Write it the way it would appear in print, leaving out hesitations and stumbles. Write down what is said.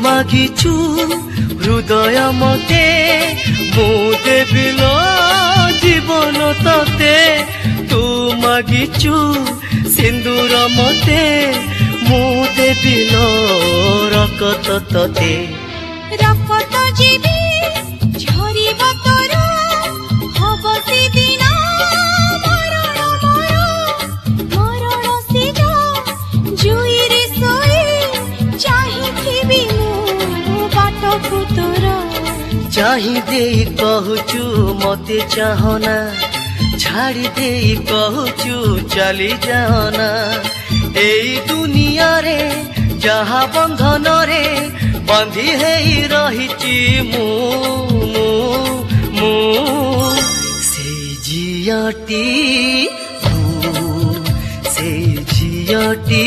ମାଗିଛୁ ହୃଦୟ ମତେ ମୁଁ ଦେବିଲ ଜୀବନ ତତେ ତୁ ମାଗିଛୁ ସିନ୍ଦୁର ମତେ ମୁଁ ଦେବିଲ ରକତ ତତେ ରକତ ଯିବି ଝରିବ ତୋର ହବ ସେଦିନ ମରଣ ମୋର ମରଣ ସିଜ ଜୁଇରେ ଶୋଇ ଚାହିଁଥିବି ମୁଁ ବାଟକୁ ତୋର ଚାହିଁ ଦେଇ କହୁଛୁ ମତେ ଚାହନା ଛାଡ଼ି ଦେଇ କହୁଛୁ ଚାଲି ଯାଅନା ଏଇ ଦୁନିଆରେ ଯାହା ବନ୍ଧନରେ ବାନ୍ଧି ହେଇ ରହିଛି ମୁଁ ସେଇ ଝିଅଟି ସେଇ ଝିଅଟି